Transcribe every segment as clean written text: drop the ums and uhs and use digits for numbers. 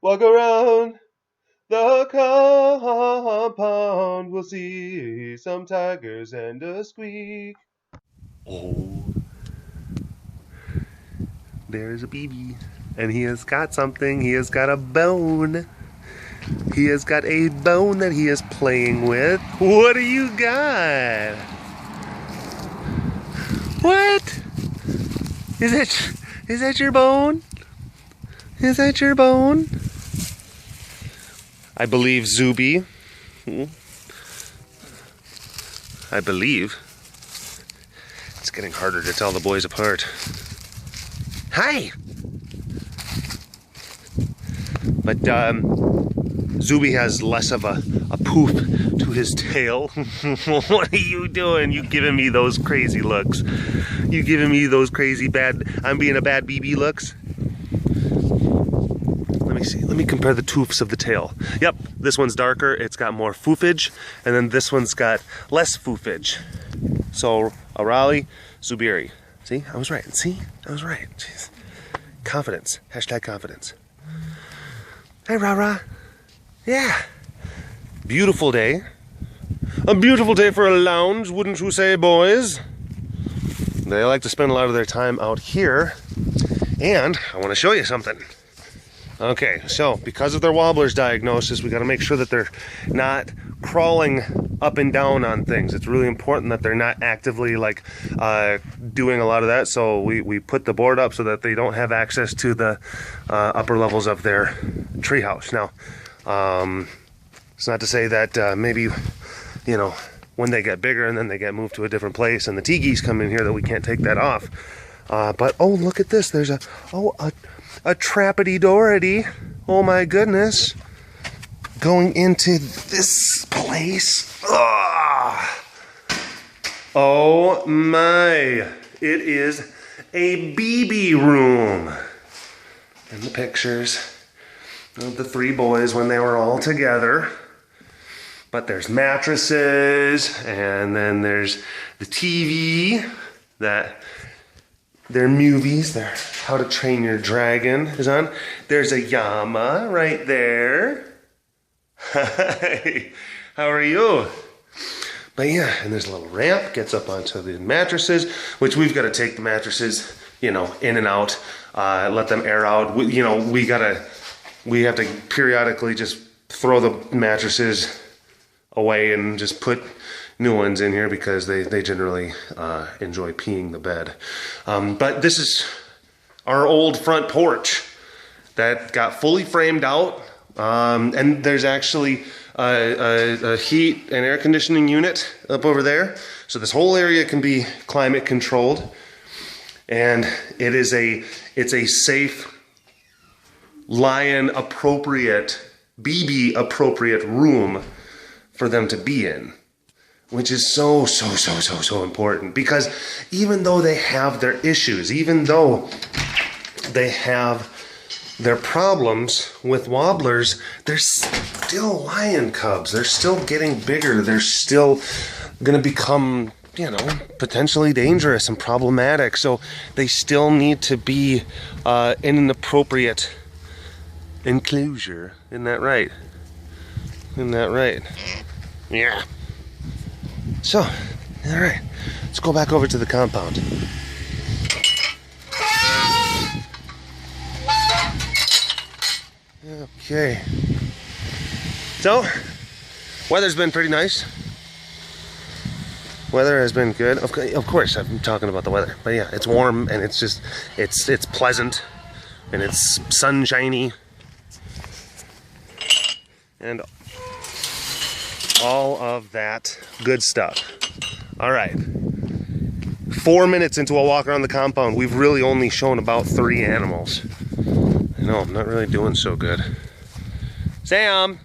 Walk around the compound, we'll see some tigers and a squeak. Oh, there's a baby. And he has got something. He has got a bone. He has got a bone that he is playing with. What do you got? What? Is that your bone? Is that your bone? I believe Zuby. I believe. It's getting harder to tell the boys apart. Hi! But Zuby has less of a poof to his tail. What are you doing? You giving me those crazy looks? You giving me those crazy bad, I'm being a bad BB looks? Let me see. Let me compare the toofs of the tail. Yep, this one's darker. It's got more foofage, and then this one's got less foofage. So a Raleigh Zubiri. See, I was right. See, I was right. Jeez. Confidence. Hashtag confidence. Hi, Rara. Yeah. Beautiful day. A beautiful day for a lounge, wouldn't you say, boys? They like to spend a lot of their time out here, and I want to show you something. Okay, so because of their wobbler's diagnosis, we got to make sure that they're not crawling up and down on things. It's really important that they're not actively doing a lot of that. So we put the board up so that they don't have access to the upper levels of their treehouse. Now, it's not to say that maybe, when they get bigger and then they get moved to a different place and the geese come in here that we can't take that off. But oh, look at this. There's a Trappity Dority. Oh my goodness. Going into this place. Ugh. Oh my. It is a BB room. And the pictures of the three boys when they were all together. But there's mattresses, and then there's the TV that their movies, their How to Train Your Dragon is on. There's a llama right there. Hi, how are you? But yeah, and there's a little ramp, gets up onto the mattresses, which we've got to take the mattresses, in and out, let them air out. We have to periodically just throw the mattresses away and just put new ones in here because they generally enjoy peeing the bed. But this is our old front porch that got fully framed out, and there's actually a heat and air conditioning unit up over there. So this whole area can be climate controlled, and it's a safe, lion appropriate, BB appropriate room for them to be in, which is so important, because even though they have their issues, even though they have their problems with wobblers, they're still lion cubs. They're still getting bigger. They're still going to become, potentially dangerous and problematic. So they still need to be in an appropriate enclosure. Isn't that right? Isn't that right? Yeah. So, all right, let's go back over to the compound. Okay. So, weather's been pretty nice. Weather has been good. Of course, I'm talking about the weather. But yeah, it's warm and it's pleasant and it's sunshiny. And all of that good stuff. All right. 4 minutes into a walk around the compound, we've really only shown about 3 animals. I know, I'm not really doing so good. Sam!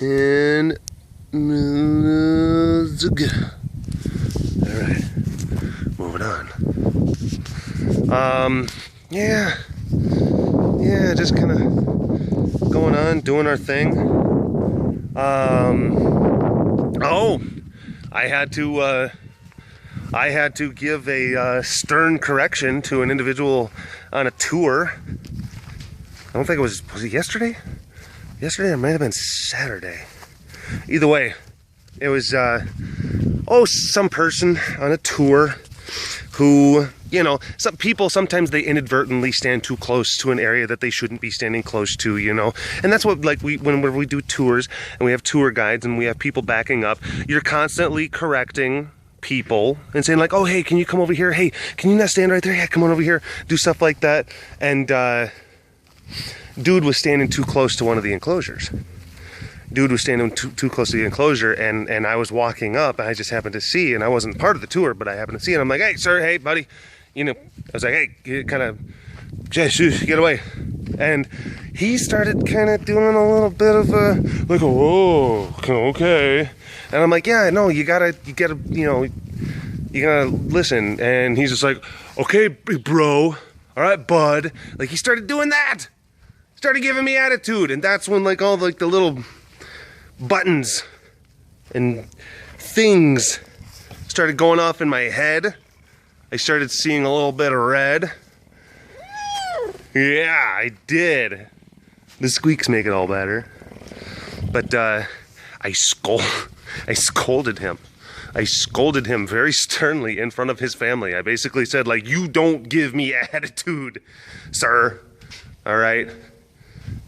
And all right, moving on. Yeah, just kind of going on, doing our thing. Oh, I had to I had to give a stern correction to an individual on a tour. I don't think it was it yesterday? Yesterday, it might have been Saturday. Either way, it was, some person on a tour who, you know, some people, sometimes they inadvertently stand too close to an area that they shouldn't be standing close to, you know. And that's what, like, when we do tours and we have tour guides and we have people backing up, you're constantly correcting people and saying like, oh, hey, can you come over here? Hey, can you not stand right there? Yeah, come on over here. Do stuff like that. And dude was standing too close to one of the enclosures. Dude was standing too close to the enclosure, and I was walking up, and I just happened to see, and I wasn't part of the tour, but I happened to see, and I'm like, hey, sir, hey, buddy, you know, I was like, hey, kind of, get away. And he started kind of doing a little bit of a, like, whoa, okay. And I'm like, yeah, no, you gotta, you know, you gotta listen. And he's just like, okay, bro, all right, bud. Like, he started doing that. Started giving me attitude, and that's when, like, all like the little buttons and things started going off in my head. I started seeing a little bit of red. Yeah, I did. The squeaks make it all better. But I scolded him. I scolded him very sternly in front of his family. I basically said, like, you don't give me attitude, sir. All right?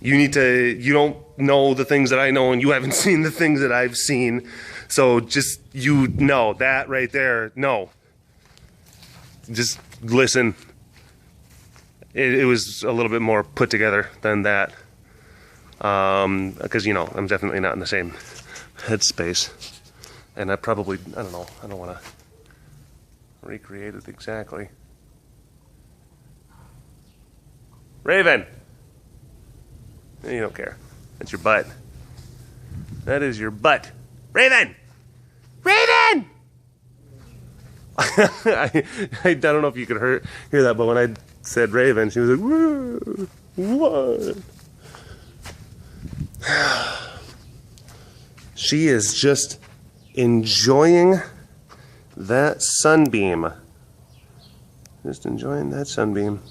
You don't know the things that I know, and you haven't seen the things that I've seen. So just, you know, that right there, no. Just listen. It was a little bit more put together than that. Because, you know, I'm definitely not in the same headspace. And I don't want to recreate it exactly. Raven! You don't care. That's your butt. That is your butt. Raven! Raven! I don't know if you could hear that, but when I said Raven, she was like, whoa, what? She is just enjoying that sunbeam. Just enjoying that sunbeam.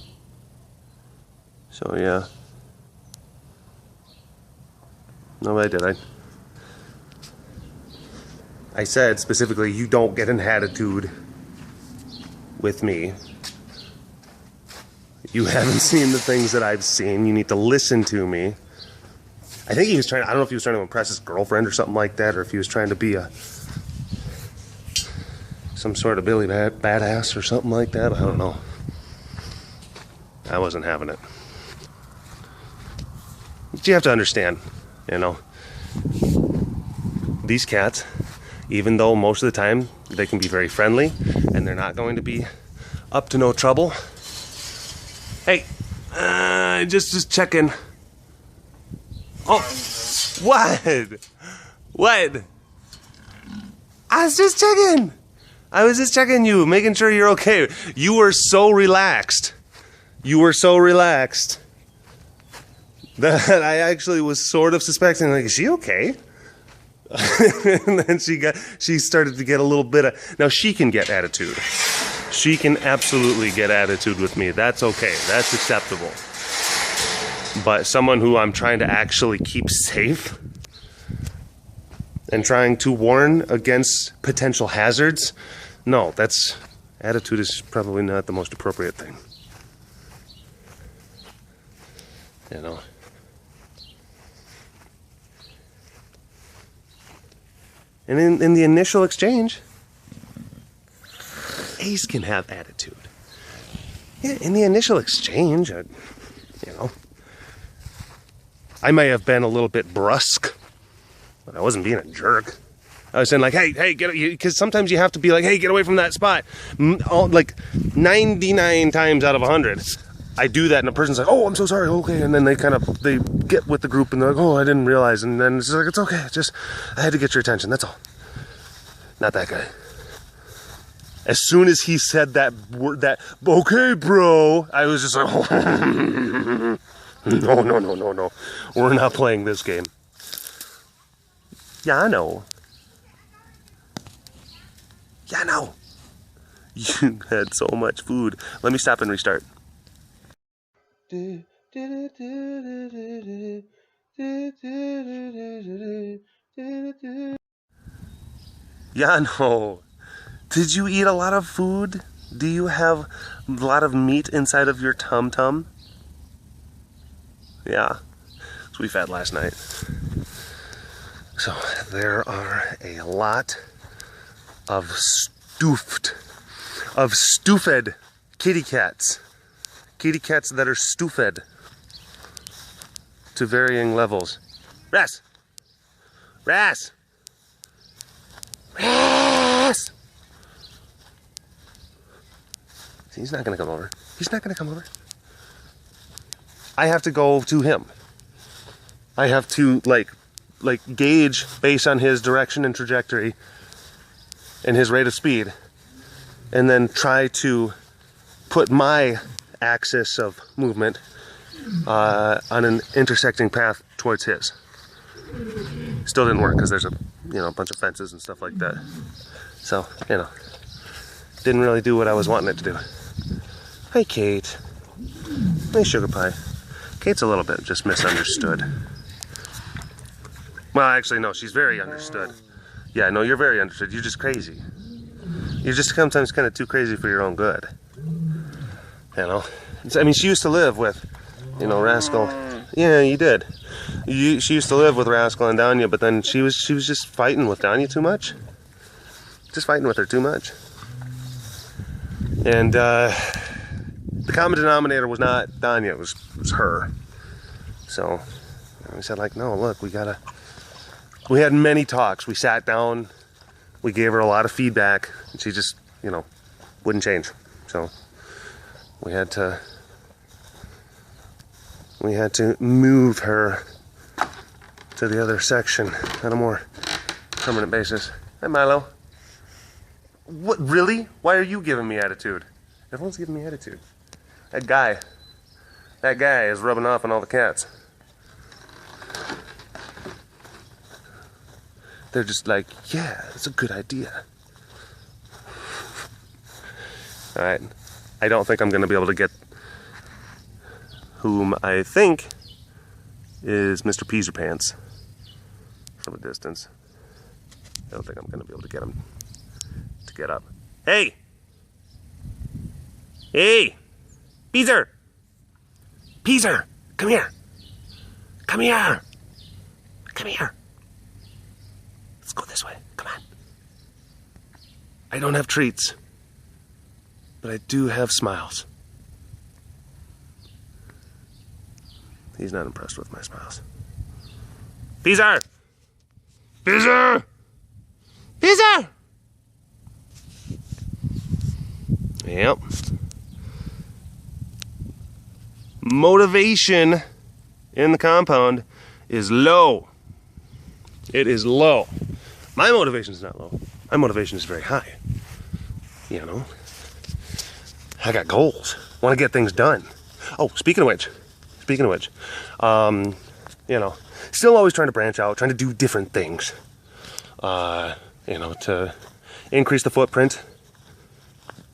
So, yeah. No, I did. I said specifically, you don't get an attitude with me. You haven't seen the things that I've seen. You need to listen to me. I think he was trying, I don't know if he was trying to impress his girlfriend or something like that, or if he was trying to be some sort of Billy badass or something like that. I don't know. I wasn't having it. But you have to understand, you know, these cats, even though most of the time they can be very friendly and they're not going to be up to no trouble. Hey, just checking. Oh, what? What? I was just checking you, making sure you're okay. You were so relaxed. That I actually was sort of suspecting, like, is she okay? And then she started to get a little bit of, now she can get attitude. She can absolutely get attitude with me. That's okay. That's acceptable. But someone who I'm trying to actually keep safe and trying to warn against potential hazards, no, attitude is probably not the most appropriate thing. You know. And in the initial exchange, Ace can have attitude. Yeah, in the initial exchange, you know, I may have been a little bit brusque, but I wasn't being a jerk. I was saying, like, hey, get, because sometimes you have to be like, hey, get away from that spot. Like 99 times out of 100, I do that, and a person's like, oh, I'm so sorry, okay, and then they get with the group, and they're like, oh, I didn't realize, and then it's just like, it's okay, I had to get your attention, that's all. Not that guy. As soon as he said that word, that, okay, bro, I was just like, oh, no, we're not playing this game. Yeah, I know. You had so much food. Let me stop and restart. Yeah, no. Did you eat a lot of food? Do you have a lot of meat inside of your tum-tum? Yeah. So we fed last night. So there are a lot of stuffed kitty cats. Kitty cats that are stuffed to varying levels. Ras! Ras! Ras! See, he's not gonna come over. He's not gonna come over. I have to go to him. I have to like gauge based on his direction and trajectory and his rate of speed, and then try to put my axis of movement on an intersecting path towards his. Still didn't work because there's a bunch of fences and stuff like that. So didn't really do what I was wanting it to do. Hi, Kate. Nice sugar pie. Kate's a little bit just misunderstood. Well, actually, no, she's very understood. Yeah, no, you're very understood. You're just crazy. You're just sometimes kind of too crazy for your own good. I mean, she used to live with, Rascal. Yeah, you did. She used to live with Rascal and Danya, but then she was just fighting with Danya too much. Just fighting with her too much. And the common denominator was not Danya, it was her. So we said, no, look, we had many talks. We sat down, we gave her a lot of feedback, and she just, wouldn't change. So we had to move her to the other section on a more permanent basis. Hi, Milo. What, really? Why are you giving me attitude? Everyone's giving me attitude. That guy is rubbing off on all the cats. They're just like, yeah, it's a good idea. All right, I don't think I'm gonna be able to get whom I think is Mr. Peaser Pants from a distance. I don't think I'm gonna be able to get him to get up. Hey! Hey! Peaser! Peaser! Come here! Come here! Come here! Let's go this way. Come on. I don't have treats, but I do have smiles. He's not impressed with my smiles. Peaser! Peaser! Peaser! Yep. Motivation in the compound is low. It is low. My motivation is not low. My motivation is very high. I got goals. Want to get things done. Oh, speaking of which, still always trying to branch out, trying to do different things. To increase the footprint,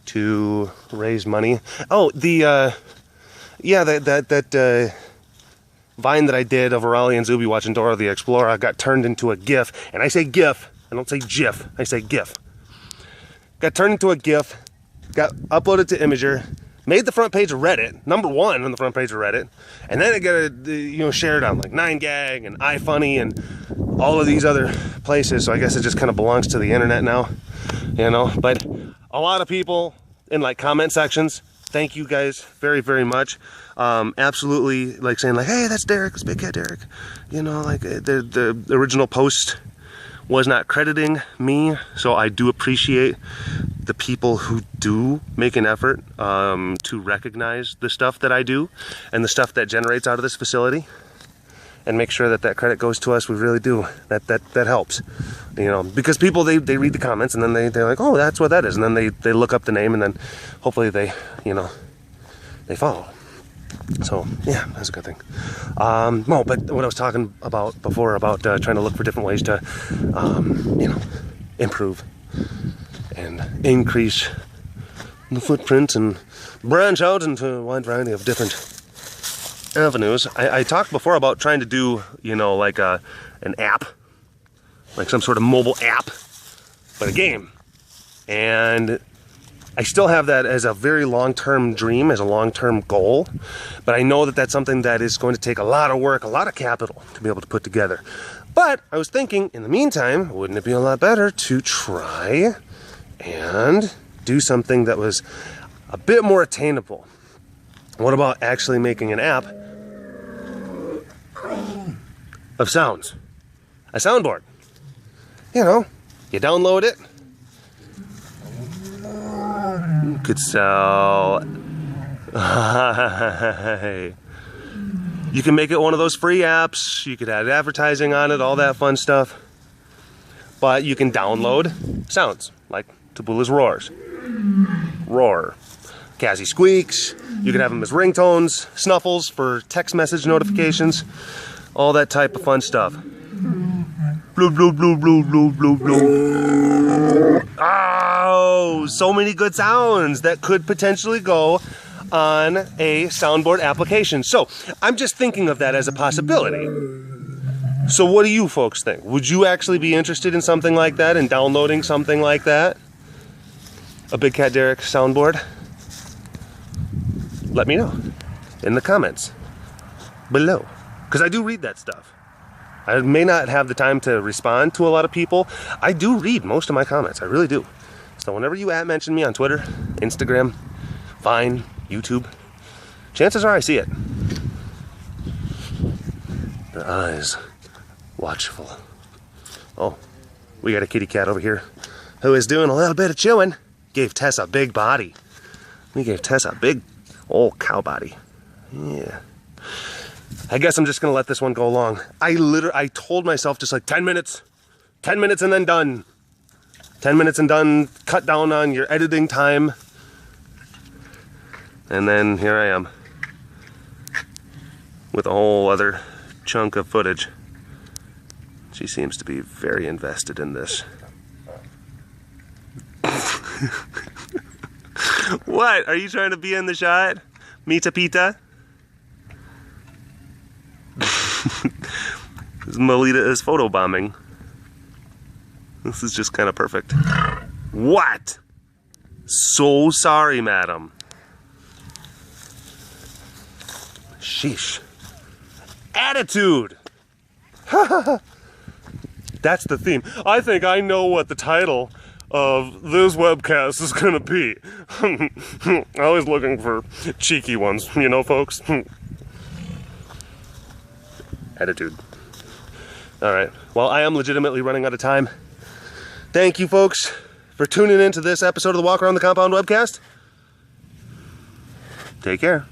to raise money. Oh, that vine that I did of Raleigh and Zuby watching Dora the Explorer got turned into a GIF. And I say GIF, I don't say GIF, I say GIF. Got turned into a GIF, got uploaded to Imager, made the front page of Reddit, #1 on the front page of Reddit, and then it got shared on like 9gag and iFunny and all of these other places. So I guess it just kind of belongs to the internet now, But a lot of people in comment sections, thank you guys very, very much. Absolutely saying hey, that's Derek, it's BigCatDerek. The original post was not crediting me, so I do appreciate the people who do make an effort to recognize the stuff that I do and the stuff that generates out of this facility and make sure that credit goes to us. We really do. That helps, because people they read the comments and then they're like, oh, that's what that is, and then they look up the name and then hopefully they follow. So yeah, that's a good thing. No, but what I was talking about before about trying to look for different ways to improve and increase the footprint and branch out into a wide variety of different avenues. I talked before about trying to do, you know, like an app, like some sort of mobile app, but a game. And I still have that as a very long-term dream, as a long-term goal, but I know that that's something that is going to take a lot of work, a lot of capital to be able to put together. But I was thinking, in the meantime, wouldn't it be a lot better to try and do something that was a bit more attainable? What about actually making an app of sounds? A soundboard. You know, you download it. You could sell... You can make it one of those free apps. You could add advertising on it, all that fun stuff. But you can download sounds, like Tabula's roars. Roar. Cassie squeaks. You can have them as ringtones, snuffles for text message notifications, all that type of fun stuff. Bloop, bloop, bloop, bloop, bloop, bloop, bloop. Oh, so many good sounds that could potentially go on a soundboard application. So I'm just thinking of that as a possibility. So what do you folks think? Would you actually be interested in something like that and downloading something like that? A BigCatDerek soundboard? Let me know in the comments below, because I do read that stuff. I may not have the time to respond to a lot of people. I do read most of my comments, I really do. So whenever you mention me on Twitter, Instagram, Vine, YouTube, chances are I see it. The eyes, watchful. Oh, we got a kitty cat over here who is doing a little bit of chewing. Gave Tess a big body. We gave Tess a big old cow body. Yeah. I guess I'm just gonna let this one go long. I told myself just like 10 minutes and then done. 10 minutes and done, cut down on your editing time. And then here I am with a whole other chunk of footage. She seems to be very invested in this. What? Are you trying to be in the shot? Mita Pita? Melita is photobombing. This is just kind of perfect. What? So sorry, madam. Sheesh. Attitude! That's the theme. I think I know what the title of this webcast is gonna be. Always looking for cheeky ones, you know, folks? Attitude. Alright, well, I am legitimately running out of time. Thank you, folks, for tuning in to this episode of the Walk Around the Compound webcast. Take care.